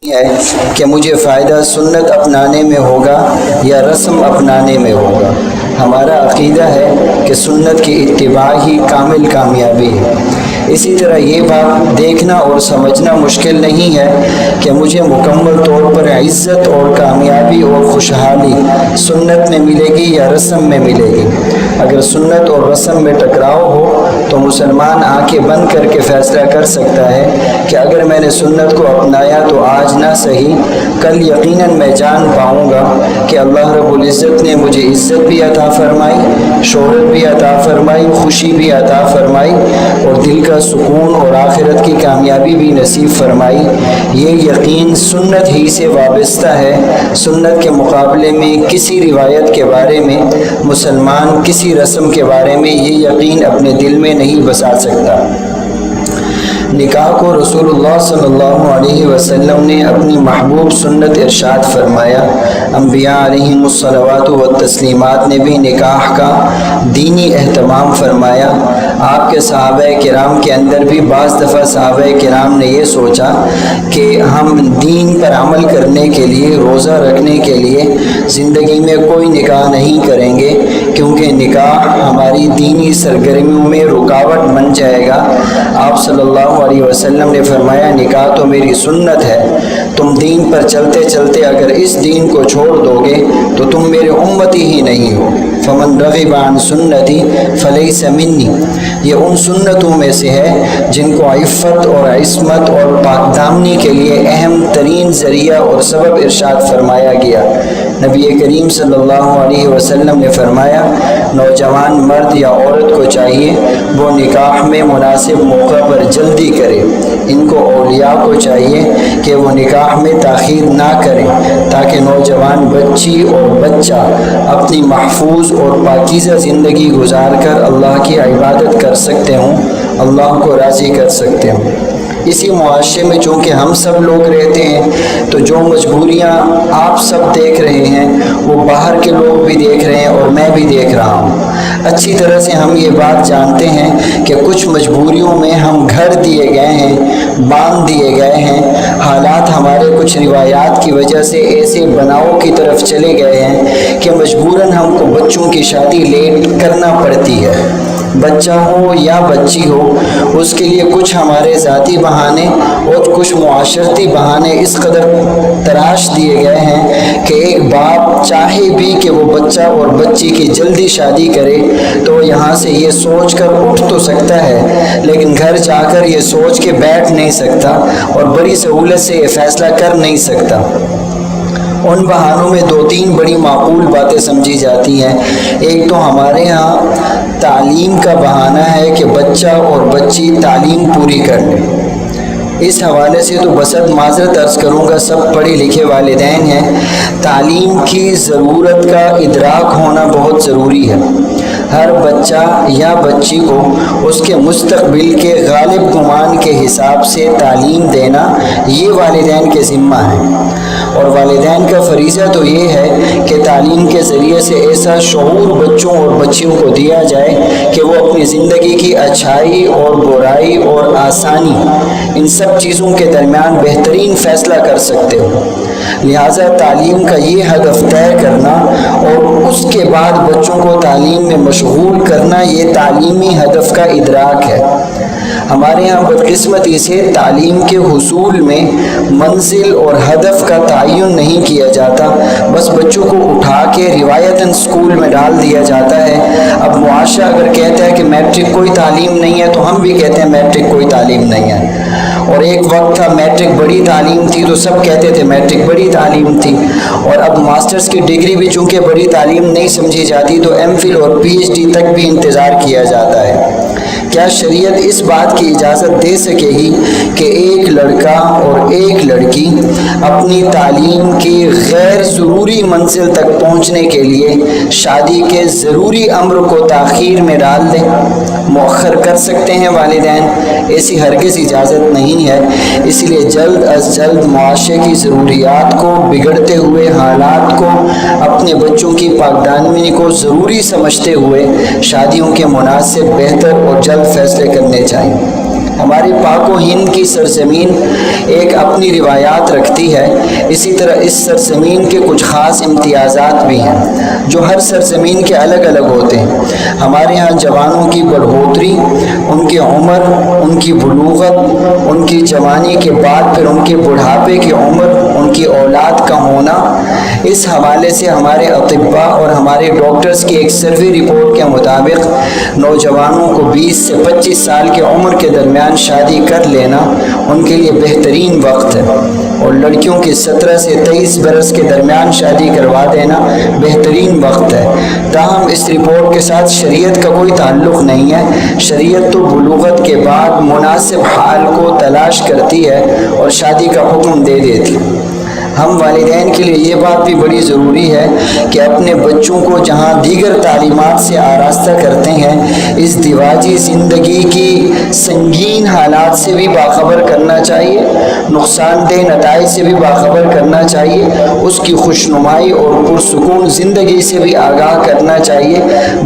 ہے کہ مجھے فائدہ سنت اپنانے میں ہوگا یا رسم اپنانے میں ہوگا۔ ہمارا عقیدہ ہے کہ سنت کی اتباع ہی کامل کامیابی ہے۔ اسی طرح یہ بات دیکھنا اور سمجھنا مشکل نہیں ہے کہ مجھے مکمل طور پر عزت اور کامیابی اور خوشحالی سنت میں ملے گی یا رسم میں ملے گی۔ اگر سنت اور رسم میں ٹکراؤ ہو تو مسلمان آنکھیں بند کر کے فیصلہ کر سکتا ہے کہ اگر میں نے سنت کو اپنایا تو آج نہ صحیح کل یقیناً میں جان پاؤں گا کہ اللہ رب العزت نے مجھے عزت بھی عطا فرمائی، شہرت بھی عطا فرمائی، خوشی بھی عطا فرمائی اور دل کا سکون اور آخرت کی کامیابی بھی نصیب فرمائی۔ یہ یقین سنت ہی سے وابستہ ہے۔ سنت کے مقابلے میں کسی روایت کے بارے میں مسلمان کسی رسم کے بارے میں یہ یقین اپنے دل میں نہیں بسا سکتا۔ نکاح کو رسول اللہ صلی اللہ علیہ وسلم نے اپنی محبوب سنت ارشاد فرمایا۔ انبیاء علیہم الصلوات والتسلیمات نے بھی نکاح کا دینی اہتمام فرمایا۔ آپ کے صحابہ کرام کے اندر بھی بعض دفعہ صحابہ کرام نے یہ سوچا کہ ہم دین پر عمل کرنے کے لیے، روزہ رکھنے کے لیے زندگی میں کوئی نکاح نہیں کریں گے کیونکہ نکاح ہماری دینی سرگرمیوں میں رکاوٹ بن جائے گا۔ آپ صلی اللہ علیہ وسلم نے فرمایا نکاح تو میری سنت ہے، تم دین پر چلتے چلتے اگر اس دین کو چھوڑ دو گے تو تم میرے امتی ہی نہیں ہو۔ فمن رغب عن سنتی فلیس منی، یہ ان سنتوں میں سے ہے جن کو عفت اور عصمت اور پاک دامنی کے لیے اہم ترین ذریعہ اور سبب ارشاد فرمایا گیا۔ نبی کریم صلی اللہ علیہ وسلم نے فرمایا نوجوان مرد یا عورت کو چاہیے وہ نکاح میں مناسب موقع پر جلدی کرے۔ ان کو اولیاء کو چاہیے کہ وہ نکاح میں تاخیر نہ کریں تاکہ نوجوان بچی اور بچہ اپنی محفوظ اور پاکیزہ زندگی گزار کر اللہ کی عبادت کر سکتے ہوں، اللہ کو راضی کر سکتے ہوں۔ اسی معاشرے میں چونکہ ہم سب لوگ رہتے ہیں تو جو مجبوریاں آپ سب دیکھ رہے ہیں وہ باہر کے لوگ بھی دیکھ رہے ہیں اور میں بھی دیکھ رہا ہوں۔ اچھی طرح سے ہم یہ بات جانتے ہیں کہ کچھ مجبوریوں میں ہم گھر دیے گئے ہیں، باندھ دیے گئے ہیں، حالات ہمارے کچھ روایات کی وجہ سے ایسے بناؤ کی طرف چلے گئے ہیں کہ مجبوراً ہم کو بچوں کی شادی لیٹ کرنا پڑتی ہے۔ بچہ ہو یا بچی ہو اس کے لیے کچھ ہمارے ذاتی بہانے اور کچھ معاشرتی بہانے اس قدر تراش دیے گئے ہیں کہ ایک باپ چاہے بھی کہ وہ بچہ اور بچی کی جلدی شادی کرے تو یہاں سے یہ سوچ کر اٹھ تو سکتا ہے لیکن گھر جا کر یہ سوچ کے بیٹھ نہیں سکتا اور بڑی سہولت سے یہ فیصلہ کر نہیں سکتا۔ ان بہانوں میں دو تین بڑی معقول باتیں سمجھی جاتی ہیں۔ ایک تو ہمارے ہاں تعلیم کا بہانہ ہے کہ بچہ اور بچی تعلیم پوری کر لیں۔ اس حوالے سے تو بصد معذرت عرض کروں گا سب پڑھے لکھے والدین ہیں، تعلیم کی ضرورت کا ادراک ہونا بہت ضروری ہے۔ ہر بچہ یا بچی کو اس کے مستقبل کے غالب گمان کے حساب سے تعلیم دینا یہ والدین کے ذمہ ہے، اور والدین کا فریضہ تو یہ ہے کہ تعلیم کے ذریعے سے ایسا شعور بچوں اور بچیوں کو دیا جائے کہ وہ اپنی زندگی کی اچھائی اور برائی اور آسانی ان سب چیزوں کے درمیان بہترین فیصلہ کر سکتے ہو۔ لہٰذا تعلیم کا یہ ہدف طے کرنا اور اس کے بعد بچوں کو تعلیم میں مشغول کرنا یہ تعلیمی ہدف کا ادراک ہے۔ ہمارے ہاں بدقسمتی سے تعلیم کے حصول میں منزل اور ہدف کا تعین نہیں کیا جاتا، بس بچوں کو اٹھا کے روایتاً اسکول میں ڈال دیا جاتا ہے۔ اب معاشرہ اگر کہتا ہے کہ میٹرک کوئی تعلیم نہیں ہے تو ہم بھی کہتے ہیں میٹرک کوئی تعلیم نہیں ہے، اور ایک وقت تھا میٹرک بڑی تعلیم تھی تو سب کہتے تھے میٹرک بڑی تعلیم تھی، اور اب ماسٹرز کی ڈگری بھی چونکہ بڑی تعلیم نہیں سمجھی جاتی تو ایم فل اور پی ایچ ڈی تک بھی انتظار کیا جاتا ہے۔ کیا شریعت اس بات کی اجازت دے سکے گی کہ ایک لڑکا اور ایک لڑکی اپنی تعلیم کی غیر ضروری منزل تک پہنچنے کے لیے شادی کے ضروری امر کو تاخیر میں ڈال دیں؟ مؤخر کر سکتے ہیں والدین؟ ایسی ہرگز اجازت نہیں ہے۔ اس لیے جلد از جلد معاشرے کی ضروریات کو، بگڑتے ہوئے حالات کو، اپنے بچوں کی پاکدامنی کو ضروری سمجھتے ہوئے شادیوں کے مناسب، بہتر اور جلد فیصلے کرنے چاہیے۔ ہماری پاک و ہند کی سرزمین ایک اپنی روایات رکھتی ہے، اسی طرح اس سرزمین کے کچھ خاص امتیازات بھی ہیں جو ہر سرزمین کے الگ الگ ہوتے ہیں۔ ہمارے ہاں جوانوں کی بڑھوتری، ان کی عمر، ان کی بلوغت، ان کی جوانی کے بعد پھر ان کے بڑھاپے کی عمر، ان کی اولاد کا ہونا، اس حوالے سے ہمارے اطباء اور ہمارے ڈاکٹرز کی ایک سروے رپورٹ کے مطابق نوجوانوں کو 20 سے 25 سال کی عمر کے درمیان شادی کر لینا ان کے لیے بہترین وقت ہے، اور لڑکیوں کی 17 سے 23 برس کے درمیان شادی کروا دینا بہترین وقت ہے۔ تاہم اس رپورٹ کے ساتھ شریعت کا کوئی تعلق نہیں ہے۔ شریعت تو بلوغت کے بعد مناسب حال کو تلاش کرتی ہے اور شادی کا حکم دے دیتی ہے۔ ہم والدین کے لیے یہ بات بھی بڑی ضروری ہے کہ اپنے بچوں کو جہاں دیگر تعلیمات سے آراستہ کرتے ہیں، اس ازدواجی زندگی کی سنگین حالات سے بھی باخبر کرنا چاہیے، نقصان دہ نتائج سے بھی باخبر کرنا چاہیے، اس کی خوشنمائی اور پرسکون زندگی سے بھی آگاہ کرنا چاہیے۔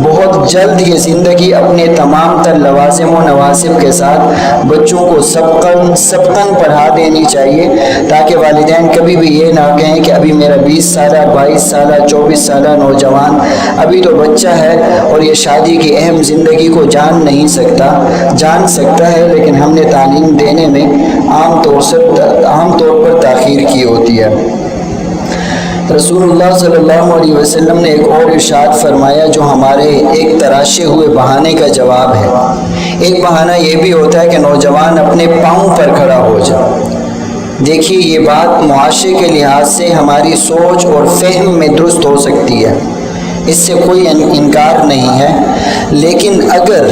بہت جلد یہ زندگی اپنے تمام تر لوازم و نواسب کے ساتھ بچوں کو سبقاً پڑھا دینی چاہیے، تاکہ والدین کبھی بھی یہ نہ کہیں کہ ابھی میرا 20 سالہ 22 سالہ 24 سالہ نوجوان ابھی تو بچہ ہے اور یہ شادی کی اہم زندگی کو جان سکتا ہے، لیکن ہم نے تعلیم دینے میں عام طور پر تاخیر کی ہوتی ہے۔ رسول اللہ صلی اللہ علیہ وسلم نے ایک اور ارشاد فرمایا جو ہمارے ایک تراشے ہوئے بہانے کا جواب ہے۔ ایک بہانہ یہ بھی ہوتا ہے کہ نوجوان اپنے پاؤں پر کھڑا ہو جائے۔ دیکھیے، یہ بات معاشرے کے لحاظ سے ہماری سوچ اور فہم میں درست ہو سکتی ہے، اس سے کوئی انکار نہیں ہے، لیکن اگر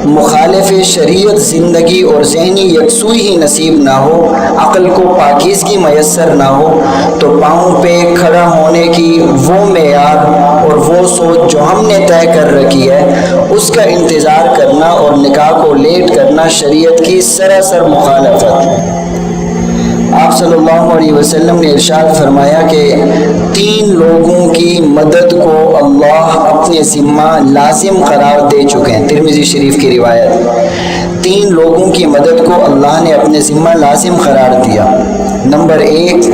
مخالف شریعت زندگی اور ذہنی یکسوئی ہی نصیب نہ ہو، عقل کو پاکیزگی میسر نہ ہو، تو پاؤں پہ کھڑا ہونے کی وہ معیار اور وہ سوچ جو ہم نے طے کر رکھی ہے، اس کا انتظار کرنا اور نکاح کو لیٹ کرنا شریعت کی سراسر مخالفت۔ آپ صلی اللہ علیہ وسلم نے ارشاد فرمایا کہ 3 لوگوں کی مدد کو اللہ اپنے ذمہ لازم قرار دے چکے ہیں۔ ترمذی شریف کی روایت۔ 3 لوگوں کی مدد کو اللہ نے اپنے ذمہ لازم قرار دیا۔ نمبر 1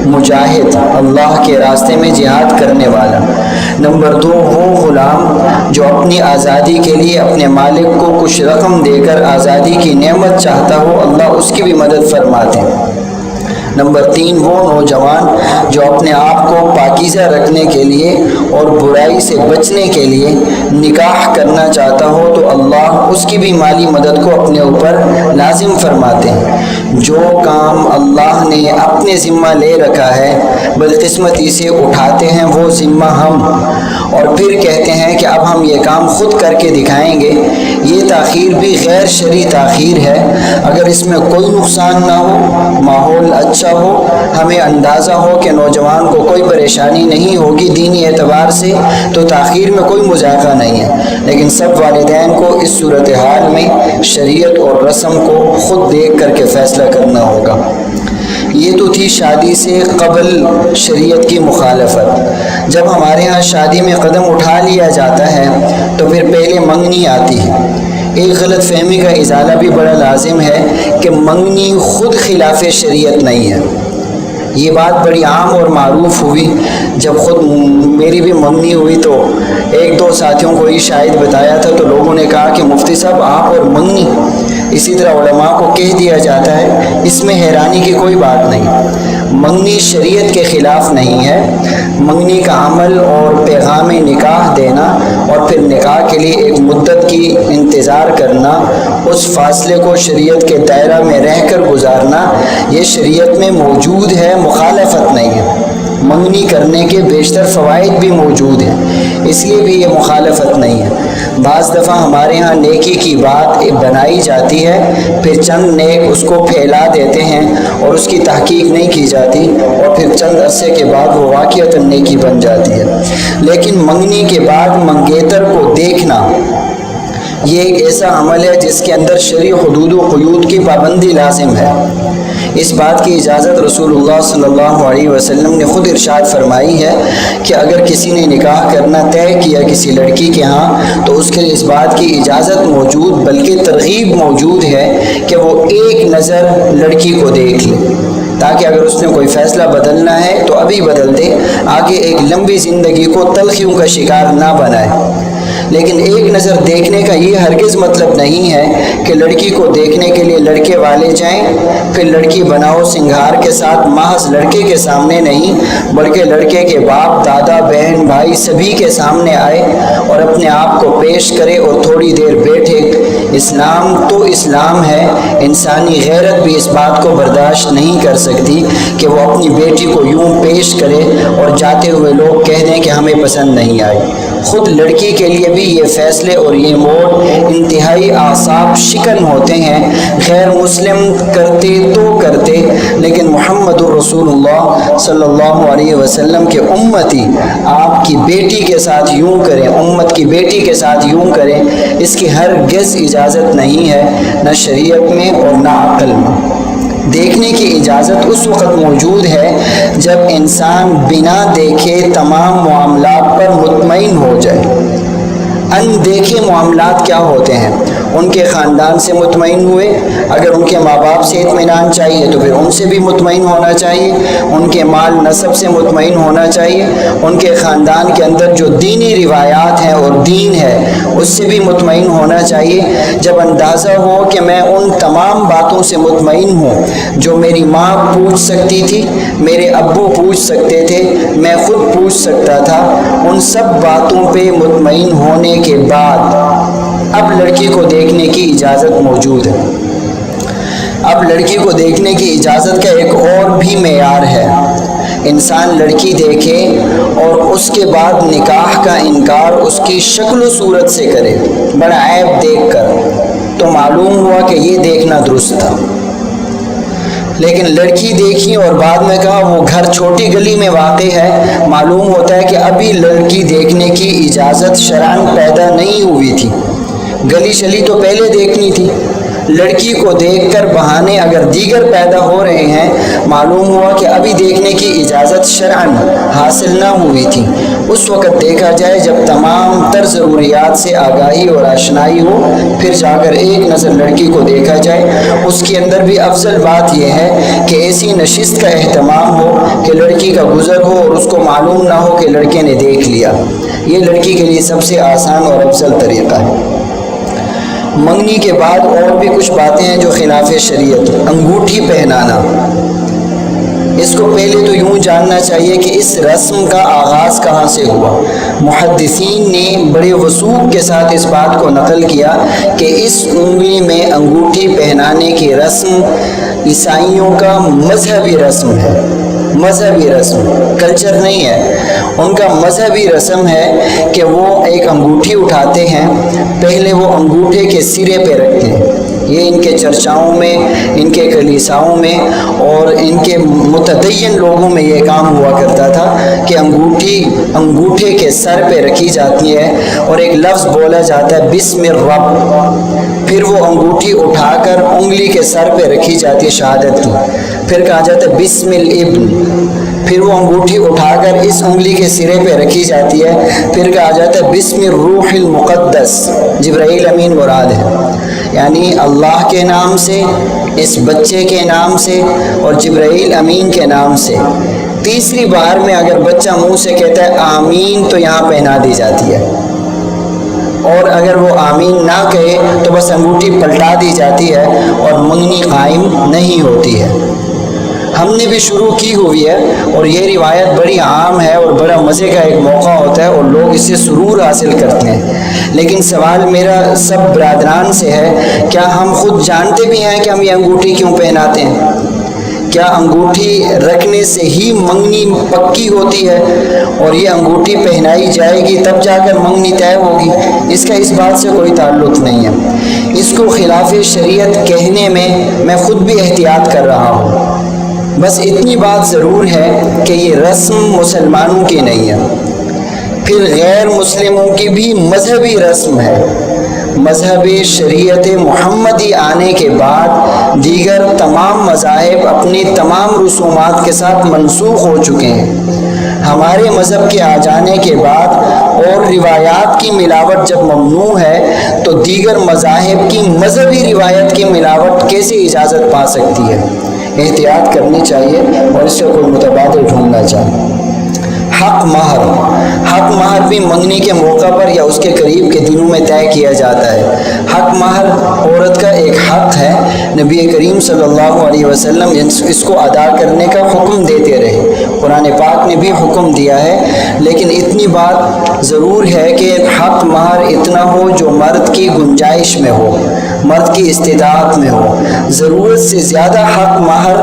مجاہد، اللہ کے راستے میں جہاد کرنے والا۔ نمبر 2 وہ غلام جو اپنی آزادی کے لیے اپنے مالک کو کچھ رقم دے کر آزادی کی نعمت چاہتا ہو، اللہ اس کی بھی مدد فرماتے ہیں۔ نمبر 3 وہ نوجوان جو اپنے آپ کو پاکیزہ رکھنے کے لیے اور برائی سے بچنے کے لیے نکاح کرنا چاہتا ہو، تو اللہ اس کی بھی مالی مدد کو اپنے اوپر لازم فرماتے ہیں۔ جو کام اللہ نے اپنے ذمہ لے رکھا ہے، بدقسمتی سے اٹھاتے ہیں وہ ذمہ ہم، اور پھر کہتے ہیں کہ اب ہم یہ کام خود کر کے دکھائیں گے۔ یہ تاخیر بھی غیر شرعی تاخیر ہے۔ اگر اس میں کوئی نقصان نہ ہو، ماحول اچھا ہو، ہمیں اندازہ ہو کہ نوجوان کو کوئی پریشانی نہیں ہوگی دینی اعتبار سے، تو تاخیر میں کوئی مذائقہ نہیں ہے، لیکن سب والدین کو اس صورتحال میں شریعت اور رسم کو خود دیکھ کر کے فیصلہ کرنا ہوگا۔ یہ تو تھی شادی سے قبل شریعت کی مخالفت۔ جب ہمارے ہاں شادی میں قدم اٹھا لیا جاتا ہے تو پھر پہلے منگنی آتی ہے۔ ایک غلط فہمی کا ازالہ بھی بڑا لازم ہے کہ منگنی خود خلاف شریعت نہیں ہے۔ یہ بات بڑی عام اور معروف ہوئی۔ جب خود میری بھی منگنی ہوئی تو 1-2 ساتھیوں کو ہی شاید بتایا تھا، تو لوگوں نے کہا کہ مفتی صاحب آپ اور منگنی، اسی طرح علماء کو کہہ دیا جاتا ہے، اس میں حیرانی کی کوئی بات نہیں۔ منگنی شریعت کے خلاف نہیں ہے۔ منگنی کا عمل اور پیغام نکاح دینا اور پھر نکاح کے لیے ایک مدت کی انتظار کرنا، اس فاصلے کو شریعت کے دائرہ میں رہ کر گزارنا، یہ شریعت میں موجود ہے، مخالفت نہیں ہے۔ منگنی کرنے کے بیشتر فوائد بھی موجود ہیں، اس لیے بھی یہ مخالفت نہیں ہے۔ بعض دفعہ ہمارے ہاں نیکی کی بات بنائی جاتی ہے، پھر چند نیک اس کو پھیلا دیتے ہیں اور اس کی تحقیق نہیں کی جاتی، اور پھر چند عرصے کے بعد وہ واقعتاً نیکی بن جاتی ہے۔ لیکن منگنی کے بعد منگیتر کو دیکھنا یہ ایک ایسا عمل ہے جس کے اندر شرعی حدود و قیود کی پابندی لازم ہے۔ اس بات کی اجازت رسول صلی اللہ علیہ وسلم نے خود ارشاد فرمائی ہے کہ اگر کسی نے نکاح کرنا طے کیا کسی لڑکی کے ہاں تو اس کے لیے اس بات کی اجازت موجود بلکہ ترغیب موجود ہے کہ وہ ایک نظر لڑکی کو دیکھ لے، تاکہ اگر اس نے کوئی فیصلہ بدلنا ہے تو ابھی بدل دے، آگے ایک لمبی زندگی کو تلخیوں کا شکار نہ بنائے۔ لیکن ایک نظر دیکھنے کا یہ ہرگز مطلب نہیں ہے کہ لڑکی کو دیکھنے کے لیے لڑکے والے جائیں، پھر لڑکی بناؤ سنگھار کے ساتھ محض لڑکے کے سامنے نہیں بلکہ لڑکے کے باپ، دادا، بہن، بھائی سبھی کے سامنے آئے اور اپنے آپ کو پیش کرے اور تھوڑی دیر بیٹھے۔ اسلام تو اسلام ہے، انسانی غیرت بھی اس بات کو برداشت نہیں کر سکتی کہ وہ اپنی بیٹی کو یوں پیش کرے اور جاتے ہوئے لوگ کہہ دیں کہ ہمیں پسند نہیں آئی۔ خود لڑکی کے لیے بھی یہ فیصلے اور یہ موڑ انتہائی اعصاب شکن ہوتے ہیں۔ غیر مسلم کرتے تو کرتے، لیکن محمد الرسول اللہ صلی اللہ علیہ وسلم کے امتی آپ کی بیٹی کے ساتھ یوں کریں، امت کی بیٹی کے ساتھ یوں کریں، اس کی ہرگز اجازت نہیں ہے، نہ شریعت میں اور نہ عقل میں۔ دیکھنے کی اجازت اس وقت موجود ہے جب انسان بنا دیکھے تمام معاملات پر مطمئن ہو جائے۔ ان دیکھے معاملات کیا ہوتے ہیں؟ ان کے خاندان سے مطمئن ہوئے، اگر ان کے ماں باپ سے اطمینان چاہیے تو پھر ان سے بھی مطمئن ہونا چاہیے، ان کے مال نسب سے مطمئن ہونا چاہیے، ان کے خاندان کے اندر جو دینی روایات ہیں اور دین ہے اس سے بھی مطمئن ہونا چاہیے۔ جب اندازہ ہو کہ میں ان تمام باتوں سے مطمئن ہوں جو میری ماں پوچھ سکتی تھی، میرے ابو پوچھ سکتے تھے، میں خود پوچھ سکتا تھا، ان سب باتوں پہ مطمئن ہونے کے بعد اب لڑکی کو دیکھنے کی اجازت موجود ہے۔ اب لڑکی کو دیکھنے کی اجازت کا ایک اور بھی معیار ہے۔ انسان لڑکی دیکھے اور اس کے بعد نکاح کا انکار اس کی شکل و صورت سے کرے، بڑا عیب دیکھ کر، تو معلوم ہوا کہ یہ دیکھنا درست تھا۔ لیکن لڑکی دیکھی اور بعد میں کہا وہ گھر چھوٹی گلی میں واقع ہے، معلوم ہوتا ہے کہ ابھی لڑکی دیکھنے کی اجازت شرعاً پیدا نہیں ہوئی تھی، گلی شلی تو پہلے دیکھنی تھی۔ لڑکی کو دیکھ کر بہانے اگر دیگر پیدا ہو رہے ہیں، معلوم ہوا کہ ابھی دیکھنے کی اجازت شرعاً حاصل نہ ہوئی تھی۔ اس وقت دیکھا جائے جب تمام تر ضروریات سے آگاہی اور آشنائی ہو، پھر جا کر ایک نظر لڑکی کو دیکھا جائے۔ اس کے اندر بھی افضل بات یہ ہے کہ ایسی نشست کا اہتمام ہو کہ لڑکی کا گزر ہو اور اس کو معلوم نہ ہو کہ لڑکے نے دیکھ لیا۔ یہ لڑکی کے لیے سب سے آسان اور افضل طریقہ ہے۔ منگنی کے بعد اور بھی کچھ باتیں ہیں جو خلاف شریعت۔ انگوٹھی پہنانا، اس کو پہلے تو یوں جاننا چاہیے کہ اس رسم کا آغاز کہاں سے ہوا۔ محدثین نے بڑے وثوق کے ساتھ اس بات کو نقل کیا کہ اس انگلی میں انگوٹھی پہنانے کی رسم عیسائیوں کا مذہبی رسم ہے، مذہبی رسم، کلچر نہیں ہے۔ ان کا مذہبی رسم ہے کہ وہ ایک انگوٹھی اٹھاتے ہیں، پہلے وہ انگوٹھے کے سرے پہ رکھتے ہیں۔ یہ ان کے چرچاؤں میں، ان کے کلیساؤں میں اور ان کے متدین لوگوں میں یہ کام ہوا کرتا تھا کہ انگوٹھی انگوٹھے کے سر پہ رکھی جاتی ہے اور ایک لفظ بولا جاتا ہے بسم الرب، پھر وہ انگوٹھی اٹھا کر انگلی کے سر پہ رکھی جاتی ہے شہادت کی، پھر کہا جاتا ہے بسم الابن، پھر وہ انگوٹھی اٹھا کر اس انگلی کے سرے پہ رکھی جاتی ہے، پھر کہا جاتا ہے بسم الروح المقدس، جبرائیل امین مراد ہے، یعنی اللہ کے نام سے، اس بچے کے نام سے اور جبرائیل امین کے نام سے۔ تیسری بار میں اگر بچہ منہ سے کہتا ہے آمین تو یہاں پہنا دی جاتی ہے، اور اگر وہ آمین نہ کہے تو بس انگوٹھی پلٹا دی جاتی ہے اور منگنی قائم نہیں ہوتی ہے۔ ہم نے بھی شروع کی ہوئی ہے اور یہ روایت بڑی عام ہے اور بڑا مزے کا ایک موقع ہوتا ہے اور لوگ اس سے سرور حاصل کرتے ہیں۔ لیکن سوال میرا سب برادران سے ہے، کیا ہم خود جانتے بھی ہیں کہ ہم یہ انگوٹھی کیوں پہناتے ہیں؟ کیا انگوٹھی رکھنے سے ہی منگنی پکی ہوتی ہے اور یہ انگوٹھی پہنائی جائے گی تب جا کر منگنی طے ہوگی؟ اس کا اس بات سے کوئی تعلق نہیں ہے۔ اس کو خلاف شریعت کہنے میں میں خود بھی احتیاط کر رہا ہوں۔ بس اتنی بات ضرور ہے کہ یہ رسم مسلمانوں کی نہیں ہے، پھر غیر مسلموں کی بھی مذہبی رسم ہے۔ مذہب شریعت محمدی آنے کے بعد دیگر تمام مذاہب اپنی تمام رسومات کے ساتھ منسوخ ہو چکے ہیں۔ ہمارے مذہب کے آ جانے کے بعد اور روایات کی ملاوٹ جب ممنوع ہے تو دیگر مذاہب کی مذہبی روایت کی ملاوٹ کیسے اجازت پا سکتی ہے؟ احتیاط کرنی چاہیے اور اس سے کوئی متبادل ڈھونڈنا چاہیے۔ حق مہر بھی منگنی کے موقع پر یا اس کے قریب کے دنوں میں طے کیا جاتا ہے۔ حق مہر عورت کا ایک حق ہے، نبی کریم صلی اللہ علیہ وسلم اس کو ادا کرنے کا حکم دیتے رہے، قرآن پاک نے بھی حکم دیا ہے، لیکن اتنی بات ضرور ہے کہ حق مہر اتنا ہو جو مرد کی گنجائش میں ہو، مرد کی استطاعت میں ہو۔ ضرورت سے زیادہ حق مہر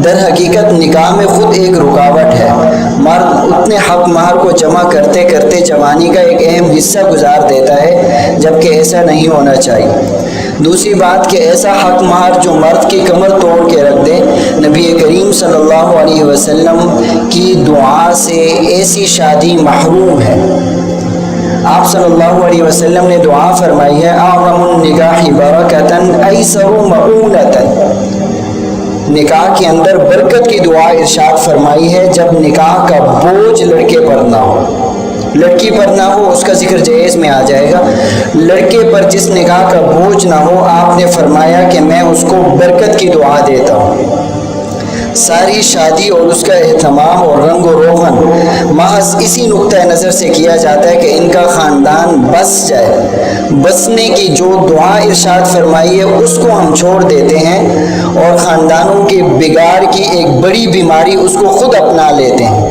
در حقیقت نکاح میں خود ایک رکاوٹ ہے۔ مرد اتنے حق مہر کو جمع کرتے کرتے جوانی کا ایک اہم حصہ گزار دیتا ہے، جبکہ ایسا نہیں ہونا چاہیے۔ دوسری بات کہ ایسا حق مہر جو مرد کی کمر توڑ کے رکھ دے، نبی کریم صلی اللہ علیہ وسلم کی دعا سے ایسی شادی محروم ہے۔ آپ صلی اللہ علیہ وسلم نے دعا فرمائی ہے، اعظم النکاح برکتاً ایسر مؤونتاً، نکاح کے اندر برکت کی دعا ارشاد فرمائی ہے جب نکاح کا بوجھ لڑکے پر نہ ہو، لڑکی پر نہ ہو، اس کا ذکر جہیز میں آ جائے گا۔ لڑکے پر جس نکاح کا بوجھ نہ ہو، آپ نے فرمایا کہ میں اس کو برکت کی دعا دیتا ہوں۔ ساری شادی اور اس کا اہتمام اور رنگ و روغن محض اسی نقطہ نظر سے کیا جاتا ہے کہ ان کا خاندان بس جائے۔ بسنے کی جو دعا ارشاد فرمائی ہے اس کو ہم چھوڑ دیتے ہیں اور خاندانوں کے بگاڑ کی ایک بڑی بیماری اس کو خود اپنا لیتے ہیں۔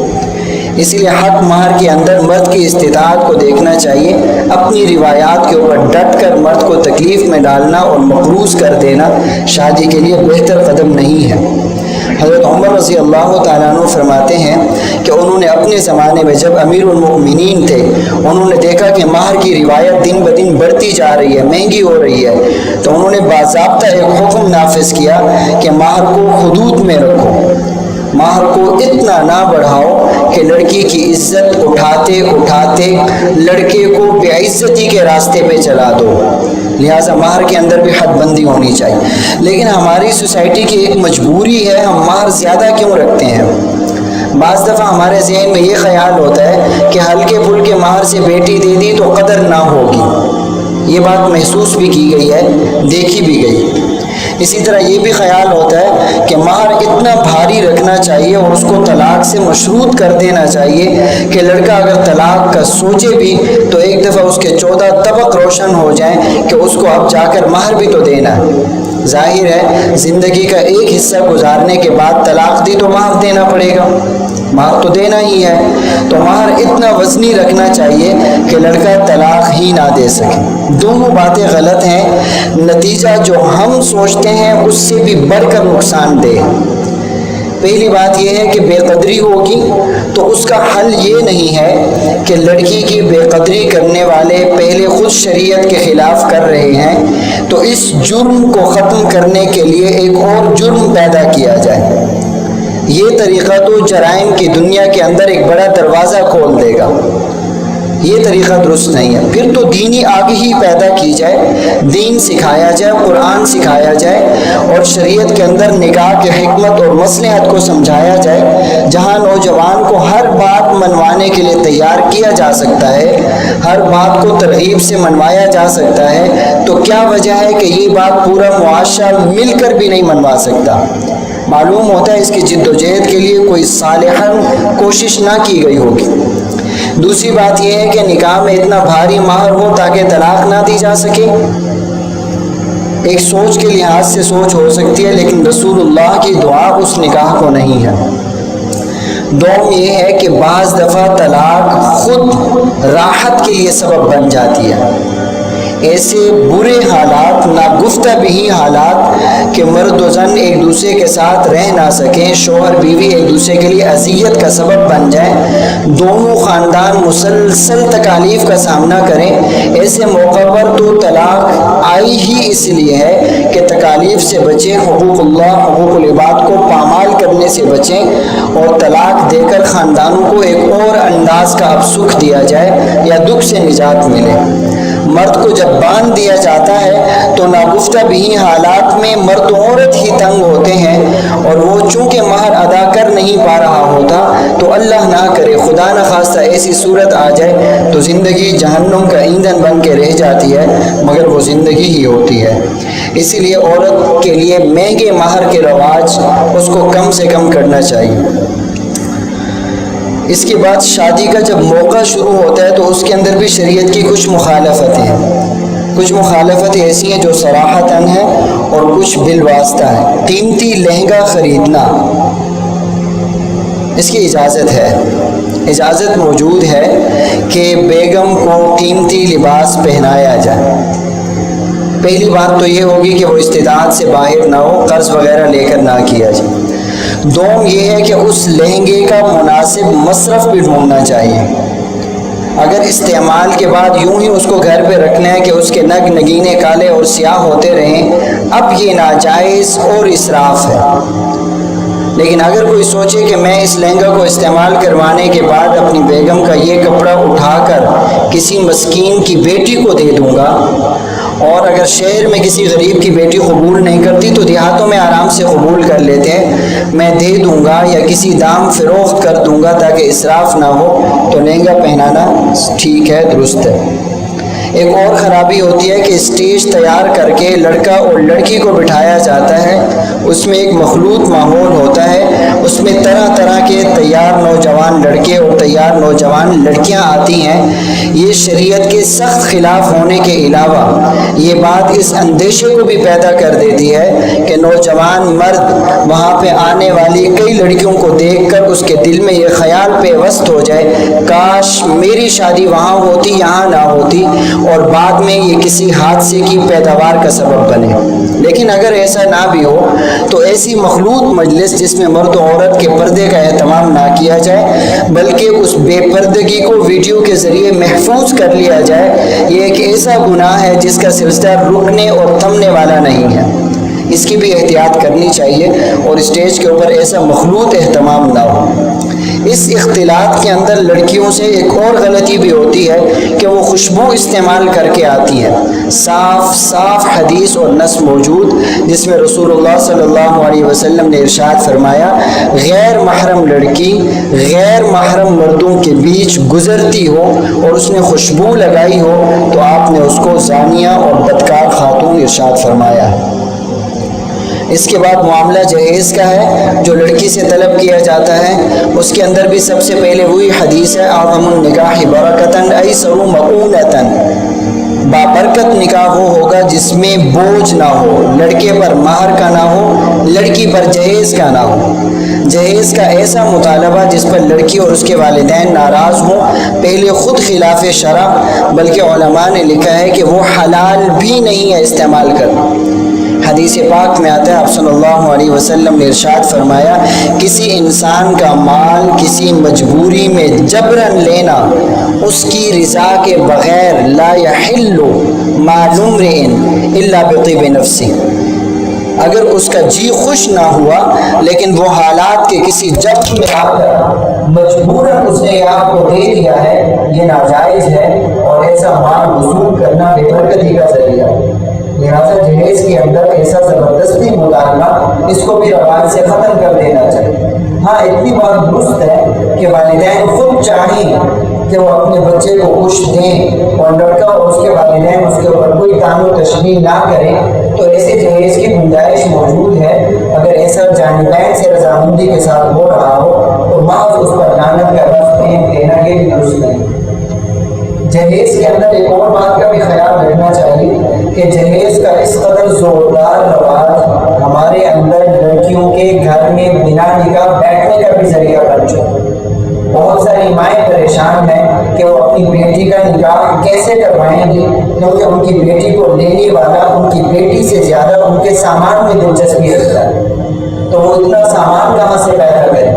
اسی لیے حق مہر کے اندر مرد کی استطاعت کو دیکھنا چاہیے۔ اپنی روایات کے اوپر ڈٹ کر مرد کو تکلیف میں ڈالنا اور مقروض کر دینا شادی کے لیے بہتر قدم نہیں ہے۔ حضرت عمر رضی اللہ تعالیٰ عنہ فرماتے ہیں کہ انہوں نے اپنے زمانے میں جب امیر المؤمنین تھے، انہوں نے دیکھا کہ مہر کی روایت دن بدن بڑھتی جا رہی ہے، مہنگی ہو رہی ہے، تو انہوں نے باضابطہ ایک حکم نافذ کیا کہ مہر کو حدود میں رکھو، مہر کو اتنا نہ بڑھاؤ کہ لڑکی کی عزت اٹھاتے اٹھاتے لڑکے کو بے عزتی کے راستے پہ چلا دو۔ لہٰذا مہر کے اندر بھی حد بندی ہونی چاہیے۔ لیکن ہماری سوسائٹی کی ایک مجبوری ہے، ہم مہر زیادہ کیوں رکھتے ہیں؟ بعض دفعہ ہمارے ذہن میں یہ خیال ہوتا ہے کہ ہلکے پھلکے مہر سے بیٹی دے دی تو قدر نہ ہوگی۔ یہ بات محسوس بھی کی گئی ہے، دیکھی بھی گئی۔ اسی طرح یہ بھی خیال ہوتا ہے کہ مہر اتنا بھاری رکھنا چاہیے اور اس کو طلاق سے مشروط کر دینا چاہیے کہ لڑکا اگر طلاق کا سوچے بھی تو ایک دفعہ اس کے 14 طبق روشن ہو جائیں کہ اس کو اب جا کر مہر بھی تو دینا ہے۔ ظاہر ہے زندگی کا ایک حصہ گزارنے کے بعد طلاق دی تو مہر دینا پڑے گا، مہر تو دینا ہی ہے، تو مہر اتنا وزنی رکھنا چاہیے کہ لڑکا طلاق ہی نہ دے سکے۔ دونوں باتیں غلط ہیں، نتیجہ جو ہم سوچتے ہیں اس سے بھی بڑھ کر نقصان دہ۔ پہلی بات یہ ہے کہ بے قدری ہوگی تو اس کا حل یہ نہیں ہے کہ لڑکی کی بے قدری کرنے والے پہلے خود شریعت کے خلاف کر رہے ہیں تو اس جرم کو ختم کرنے کے لیے ایک اور جرم پیدا کیا جائے۔ یہ طریقہ تو جرائم کی دنیا کے اندر ایک بڑا دروازہ کھول دے گا، یہ طریقہ درست نہیں ہے۔ پھر تو دینی آگہی پیدا کی جائے، دین سکھایا جائے، قرآن سکھایا جائے اور شریعت کے اندر نکاح کی حکمت اور مصلحت کو سمجھایا جائے۔ جہاں نوجوان کو ہر بات منوانے کے لیے تیار کیا جا سکتا ہے، ہر بات کو ترغیب سے منوایا جا سکتا ہے، تو کیا وجہ ہے کہ یہ بات پورا معاشرہ مل کر بھی نہیں منوا سکتا؟ معلوم ہوتا ہے اس کی جد و جہد کے لیے کوئی صالحاً کوشش نہ کی گئی ہوگی۔ دوسری بات یہ ہے کہ نکاح میں اتنا بھاری مہر ہو تاکہ طلاق نہ دی جا سکے۔ ایک سوچ کے لحاظ سے سوچ ہو سکتی ہے، لیکن رسول اللہ کی دعا اس نکاح کو نہیں ہے۔ دوم یہ ہے کہ بعض دفعہ طلاق خود راحت کے لیے سبب بن جاتی ہے۔ ایسے برے حالات، ناگفتہ بھی حالات کہ مرد و زن ایک دوسرے کے ساتھ رہ نہ سکیں، شوہر بیوی ایک دوسرے کے لیے اذیت کا سبب بن جائیں، دونوں خاندان مسلسل تکالیف کا سامنا کریں، ایسے موقع پر تو طلاق آئی ہی اس لیے ہے کہ تکالیف سے بچیں، حقوق اللہ، حقوق العباد کو پامال کرنے سے بچیں اور طلاق دے کر خاندانوں کو ایک اور انداز کا اب سکھ دیا جائے یا دکھ سے نجات ملے۔ مرد کو جب باندھ دیا جاتا ہے تو ناگفتہ بھی حالات میں مرد و عورت ہی تنگ ہوتے ہیں، اور وہ چونکہ مہر ادا کر نہیں پا رہا ہوتا تو اللہ نہ کرے خدا نہ خواستہ ایسی صورت آ جائے تو زندگی جہنم کا ایندھن بن کے رہ جاتی ہے، مگر وہ زندگی ہی ہوتی ہے۔ اسی لیے عورت کے لیے مہنگے مہر کے رواج اس کو کم سے کم کرنا چاہیے۔ اس کے بعد شادی کا جب موقع شروع ہوتا ہے تو اس کے اندر بھی شریعت کی کچھ مخالفتیں ہیں۔ کچھ مخالفتیں ایسی ہیں جو صراحتاً ہیں اور کچھ بالواسطہ ہیں۔ قیمتی لہنگا خریدنا، اس کی اجازت ہے، اجازت موجود ہے کہ بیگم کو قیمتی لباس پہنایا جائے۔ پہلی بات تو یہ ہوگی کہ وہ استطاعت سے باہر نہ ہو، قرض وغیرہ لے کر نہ کیا جائے۔ دوم یہ ہے کہ اس لہنگے کا مناسب مصرف بھی ڈھونڈنا چاہیے۔ اگر استعمال کے بعد یوں ہی اس کو گھر پہ رکھنا ہے کہ اس کے نگ نگینے کالے اور سیاہ ہوتے رہیں، اب یہ ناجائز اور اسراف ہے۔ لیکن اگر کوئی سوچے کہ میں اس لہنگا کو استعمال کروانے کے بعد اپنی بیگم کا یہ کپڑا اٹھا کر کسی مسکین کی بیٹی کو دے دوں گا، اور اگر شہر میں کسی غریب کی بیٹی قبول نہیں کرتی تو دیہاتوں میں آرام سے قبول کر لیتے ہیں، میں دے دوں گا یا کسی دام فروخت کر دوں گا تاکہ اسراف نہ ہو، تو لہنگا پہنانا ٹھیک ہے، درست ہے۔ ایک اور خرابی ہوتی ہے کہ اسٹیج تیار کر کے لڑکا اور لڑکی کو بٹھایا جاتا ہے، اس میں ایک مخلوط ماحول ہوتا ہے، اس میں طرح طرح کے تیار نوجوان لڑکے اور تیار نوجوان لڑکیاں آتی ہیں۔ یہ شریعت کے سخت خلاف ہونے کے علاوہ یہ بات اس اندیشے کو بھی پیدا کر دیتی ہے کہ نوجوان مرد وہاں پہ آنے والی کئی لڑکیوں کو دیکھ کر اس کے دل میں یہ خیال پیوست ہو جائے کاش میری شادی وہاں ہوتی یہاں نہ ہوتی، اور بعد میں یہ کسی حادثے کی پیداوار کا سبب بنے۔ لیکن اگر ایسا نہ بھی ہو تو ایسی مخلوط مجلس جس میں مرد و عورت کے پردے کا اہتمام نہ کیا جائے بلکہ اس بے پردگی کو ویڈیو کے ذریعے محفوظ کر لیا جائے، یہ ایک ایسا گناہ ہے جس کا سلسلہ رکنے اور تھمنے والا نہیں ہے۔ اس کی بھی احتیاط کرنی چاہیے اور اسٹیج کے اوپر ایسا مخلوط اہتمام نہ ہو۔ اس اختلاط کے اندر لڑکیوں سے ایک اور غلطی بھی ہوتی ہے کہ وہ خوشبو استعمال کر کے آتی ہیں۔ صاف حدیث اور نص موجود جس میں رسول اللہ صلی اللہ علیہ وسلم نے ارشاد فرمایا، غیر محرم لڑکی غیر محرم مردوں کے بیچ گزرتی ہو اور اس نے خوشبو لگائی ہو تو آپ نے اس کو زانیہ اور بدکار خاتون ارشاد فرمایا ہے۔ اس کے بعد معاملہ جہیز کا ہے جو لڑکی سے طلب کیا جاتا ہے، اس کے اندر بھی سب سے پہلے وہی حدیث ہے، اعظم النکاح برکتاً ایسر مؤونتاً، بابرکت نکاح وہ ہوگا جس میں بوجھ نہ ہو، لڑکے پر مہر کا نہ ہو، لڑکی پر جہیز کا نہ ہو۔ جہیز کا ایسا مطالبہ جس پر لڑکی اور اس کے والدین ناراض ہوں، پہلے خود خلاف شرع، بلکہ علماء نے لکھا ہے کہ وہ حلال بھی نہیں ہے استعمال کرنا۔ حدیث پاک میں آتا ہے، آپ صلی اللہ علیہ وسلم نے ارشاد فرمایا، کسی انسان کا مال کسی مجبوری میں جبراً لینا اس کی رضا کے بغیر لا یحل مال امرئ الا بطیب نفسہ، اگر اس کا جی خوش نہ ہوا لیکن وہ حالات کے کسی جبر میں آ کر مجبوراً اس نے آپ کو دے دیا ہے، یہ ناجائز ہے اور ایسا مال وصول کرنا بے برکتی کا ذریعہ ہے۔ لہٰذا جہیز کے اندر ایسا زبردستی مطالبہ اس کو بھی رواج سے ختم کر دینا چاہیے۔ ہاں اتنی بات درست ہے کہ والدین خود چاہیں کہ وہ اپنے بچے کو کچھ دیں اور لڑکا اور اس کے والدین اس کے اوپر کوئی تان و تشنیع نہ کریں تو ایسے جہیز کی گنجائش موجود ہے۔ اگر ایسا جانبین سے رضامندی کے ساتھ ہو رہا ہو تو محض اس پر لعنت کا لفظ دینا یہ بھی درست نہیں۔ جہیز کے اندر ایک اور بات کا بھی خیال رکھنا چاہیے کہ جہیز کا اس قدر زوردار رواج ہمارے اندر لڑکیوں کے گھر میں بنا نکاح بیٹھنے کا بھی ذریعہ بن چکا۔ بہت ساری مائیں پریشان ہیں کہ وہ اپنی بیٹی کا نکاح کیسے کروائیں گی، کیونکہ ان کی بیٹی کو لینے والا ان کی بیٹی سے زیادہ ان کے سامان میں دلچسپی رکھتا ہے، تو وہ اتنا سامان کہاں سے پیدا کرے؟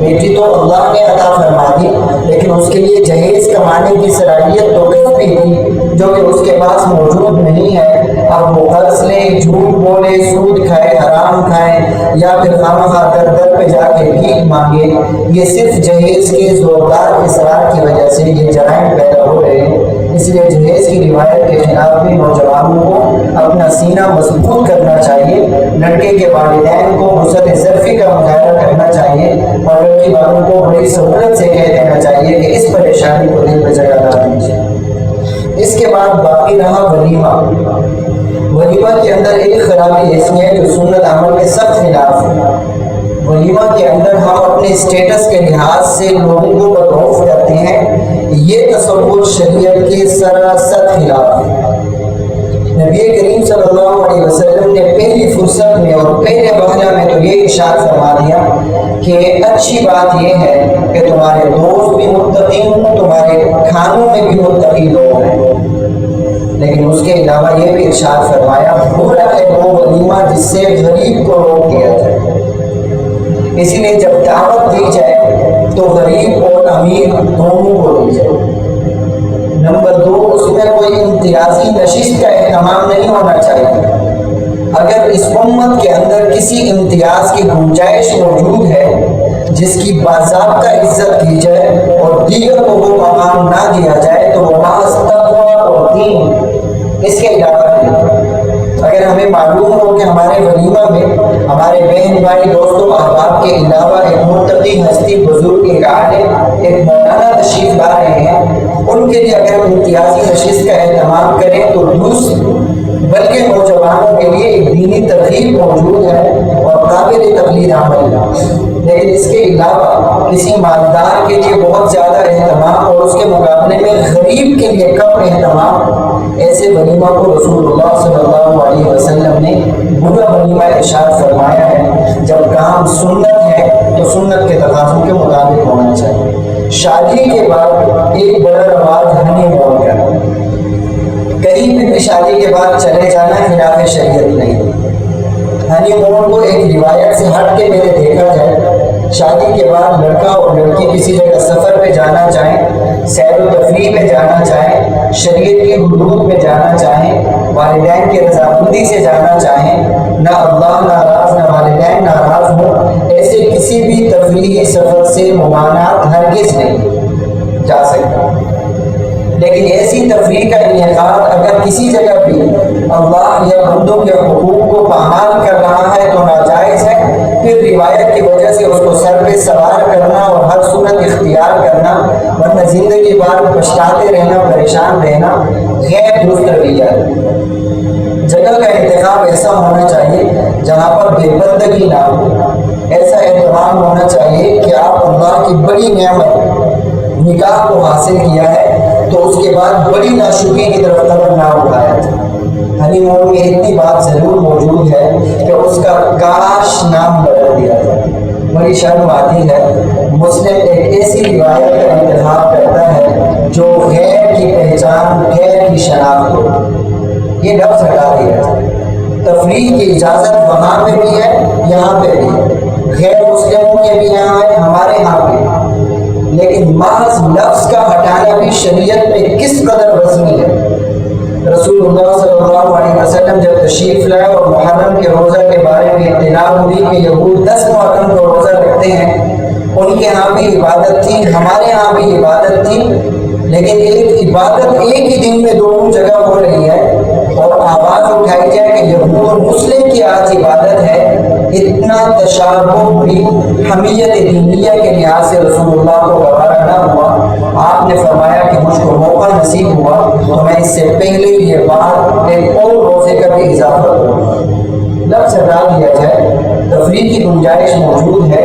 بیٹی تو اللہ نے عطا فرما دی، لیکن اس کے لیے جہیز کمانے کی صلاحیت تو کس بھی تھی جو کہ اس کے پاس موجود نہیں ہے۔ اب وہ قرض لے، جھوٹ بولے، سود کھائے، حرام کھائے، یا پھر خامخواہ در در پہ جا کے بھیک مانگے۔ یہ صرف جہیز کے زوردار اصرار کی وجہ سے یہ جرائم پیدا ہو رہے ہیں۔ اس لیے جہیز کی روایت کے خلاف بھی نوجوانوں کو اپنا سینہ مضبوط کرنا چاہیے، لڑکے کے والدین کو وسعت ظرفی کا مظاہرہ کرنا چاہیے اور لڑکی والوں کو بڑی سہولت سے کہہ دینا چاہیے کہ اس پریشانی کو دل میں جگہ نہ دیجیے۔ اس کے بعد باقی رہا ولیمہ۔ ولیمہ کے اندر ایک خرابی ایسی ہے جو سنت عمل کے سخت خلاف ہے۔ ولیمہ کے اندر ہم اپنے اسٹیٹس کے لحاظ سے لوگوں کو بدعوف کرتے ہیں، یہ تصور شریعت کے سراسر خلاف ہے۔ نبی کریم صلی اللہ علیہ وسلم نے پہلی فرصت میں اور پہلے مرحلہ میں تو یہ ارشاد فرما دیا کہ اچھی بات یہ ہے کہ تمہارے دوست بھی متقی ہوں، تمہارے کھانوں میں بھی متقی لوگ ہیں، لیکن اس کے علاوہ یہ بھی ارشاد فرمایا برا ہے وہ ولیمہ جس سے غریب کو روک دیا جائے۔ اسی لیے جب دعوت دی جائے تو غریب اور امیر دونوں کو دی جائے۔ نمبر 2، اس میں کوئی امتیازی نشست کا اہتمام نہیں ہونا چاہیے۔ اگر اس امت کے اندر کسی امتیاز کی گنجائش موجود ہے جس کی باضابطہ عزت کی جائے اور دیگر کو وہ مقام نہ دیا جائے تو وہ محض تقویٰ اور دین، اس کے علاوہ نہیں۔ اگر ہمیں معلوم ہو کہ ہمارے ولیمہ میں ہمارے بہن بھائی دوستوں احباب کے علاوہ ایک متقی ہستی بزرگ، ایک عالم، ایک مولانا تشریف لا رہے ہیں، ان کے لیے اگر ہم امتیازی نشست کا اہتمام کریں تو بلکہ نوجوانوں کے لیے ایک دینی ترغیب موجود ہے اور قابل تقلید عمل ہے۔ لیکن اس کے علاوہ کسی مالدار کے لیے بہت زیادہ اہتمام اور اس کے مقابلے میں غریب کے لیے کم اہتمام، ایسے ولیمہ کو رسول اللہ صلی اللہ علیہ وسلم نے برا ولیمہ ارشاد فرمایا ہے۔ جب کام سنت ہے تو سنت کے تقاضوں کے مطابق ہونا چاہیے۔ شادی کے بعد ایک بڑا رواج ہنی مون کا، کہیں بھی شادی کے بعد چلے جانا خلاف شریعت نہیں۔ ہنی مون کو ایک روایت سے ہٹ کے میرے دیکھا جائے، شادی کے بعد لڑکا اور لڑکی کسی جگہ سفر پہ جانا چاہیں، سیر و تفریح میں جانا چاہیں، شریعت کی حدود میں جانا چاہیں، والدین کی رضامندی سے جانا چاہیں، نہ اللہ ناراض نہ والدین ناراض ہوں، ایسے کسی بھی تفریحی سفر سے ممانعت ہرگز نہیں جا سکتا۔ لیکن ایسی تفریح کا انعقاد اگر کسی جگہ بھی اللہ یا بندوں کے حقوق کو پامال کر رہا ہے تو ناجائز ہے، پھر روایت کی وجہ سے اس کو سر پہ سوار کرنا اور ہر صورت اختیار کرنا، ورنہ زندگی بھر پچھتاتے رہنا، پریشان رہنا غیر درست رویہ ہے۔ جگہ کا انتخاب ایسا ہونا چاہیے جہاں پر بے پردگی نہ ہو، ایسا اہتمام ہونا چاہیے کہ آپ اللہ کی بڑی نعمت نکاح کو حاصل کیا ہے تو اس کے بعد بڑی ناشکری کی طرف قدم نہ اٹھایا جائے۔ ہنی مون میں اتنی بات ضرور موجود ہے کہ اس کا کاش نام بدل دیا جائے۔ بڑی شرم آتی ہے، مسلم ایک ایسی روایت کا انتخاب کرتا ہے جو غیر کی پہچان، غیر کی شناخت ہو، یہ لفظ ہٹا دیا جائے۔ تفریح کی اجازت وہاں پہ بھی ہے، یہاں پہ بھی ہے، غیر مسلموں کے بھی یہاں ہے، ہمارے یہاں بھی، لیکن محض لفظ کا ہٹانا بھی شریعت میں کس قدر وزنی ہے۔ رسول اللہ صلی اللہ علیہ وسلم جب تشریف لائے اور محرم کے روزہ کے بارے میں اطلاع ہوئی کہ یہود 10 محرم کا روزہ رکھتے ہیں، ان کے ہاں بھی عبادت تھی، ہمارے ہاں بھی عبادت تھی، لیکن ایک عبادت ایک ہی دن میں دونوں جگہ ہو رہی ہے اور آواز اٹھائی جائے کہ یہود اور مسلم کی آج عبادت ہے، اتنا تشابہ بھی حمیت دینیہ کے لحاظ سے رسول اللہ کو گوارا نہ ہوا۔ آپ نے فرمایا کہ مجھ کو موقع نصیب ہوا تو میں اس سے پہلے یہ بات ایک اور روزے کا بھی اضافہ کروں، لفظ ہٹا دیا جائے۔ تفریح کی گنجائش موجود ہے،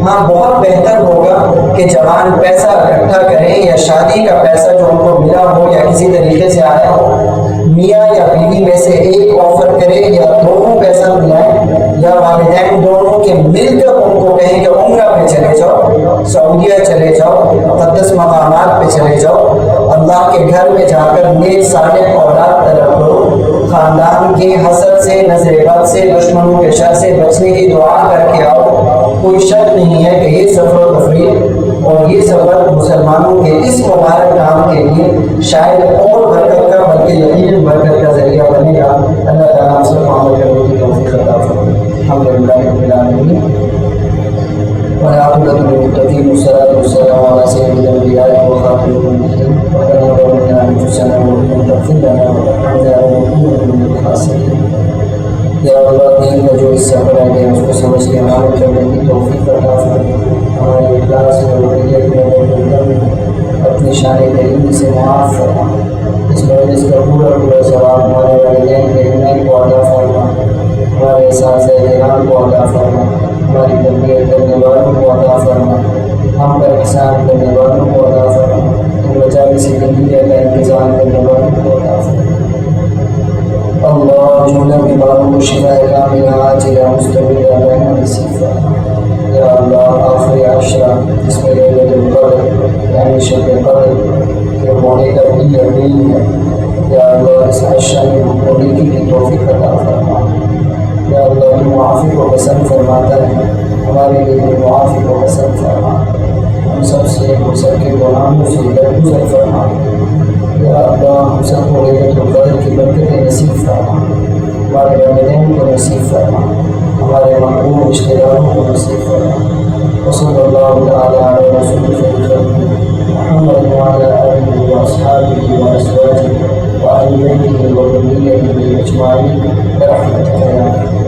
ہاں بہت بہتر ہوگا کہ جوان پیسہ اکٹھا کریں یا شادی کا پیسہ جو ان کو ملا ہو یا کسی طریقے سے آیا ہو، میاں یا بیوی میں سے ایک آفر کرے یا دونوں پیسہ ملائیں یا والدین دونوں کے مل کر ان کو کہیں کہ عمرہ پہ چلے جاؤ، سعودیہ چلے جاؤ، مقدس مقامات پہ چلے جاؤ، اللہ کے گھر میں جا کر نیک صالح اولاد طلب کرو، خاندان کے حسد سے، نظر بد سے، دشمنوں کے شر سے بچنے کی دعا کر کے آؤ۔ کوئی شک نہیں ہے کہ یہ سفر و تفریح اور یہ سفر مسلمانوں کے اس مبارک کام کے لیے شاید اور برکت کا بلکہ یقیناً برکت کا ذریعہ بنے گا۔ اللہ تعالیٰ ہم سب کو عمل کرنے کی توفیق عطا فرمائے۔ الحمدللہ رب العالمین والعاقبۃ للمتقین والصلاۃ والسلام علی سید الانبیاء وخاتم النبیین وعلی آلہ وصحبہ لنا وارحمنا ونكون من الخاسرين. یا اللہ دین کا جو حصہ پڑھا گیا اس کو سمجھ کے عمل کرنے کی توفیق عطا فرما. ہمارے اخلاص میں رویت میں اپنی شان کریمی سے معاف فرما. اس مجلس کا پورا ثواب ہمارے والدین کے علم کو عطا فرما، ہمارے اساتذہ کرام کو عطا فرما، ہماری تربیت کرنے والوں کو عطا فرما، ہم پر احسان کرنے والوں کو عطا فرما، بچانے سے زندگی کا انتظام کرنے والوں کو عطا فرما. اللہ جملہ بیماروں کو شفا کاملہ عاجلہ مستمرہ رحمت نصیب فرما. یا اللہ آخری عشرہ جس میں لیلۃ القدر یعنی شب قدر کے ہونے کا بھی یقین ہے، یا اللہ اس عشرہ میں ہونے کی توفیق عطا فرما. یا اللہ تو معافی کو پسند فرماتا ہے، ہمارے لیے معافی کو پسند فرما. ہم سب سے ہم سب کے گناہوں سے درگزر فرما. یا اللہ ہم سب کو لیلۃ القدر کی برکتیں نصیب فرما، ہمارے والدین کو نصیب فرما، ہمارے محبوب رشتہ داروں کو نصیب فرما. وصلی اللہ تعالی علی رسول محمد وعلی آلہ واصحابہ وازواجہ وآل بیتہ وذریتہ اجمعین برحمتک یا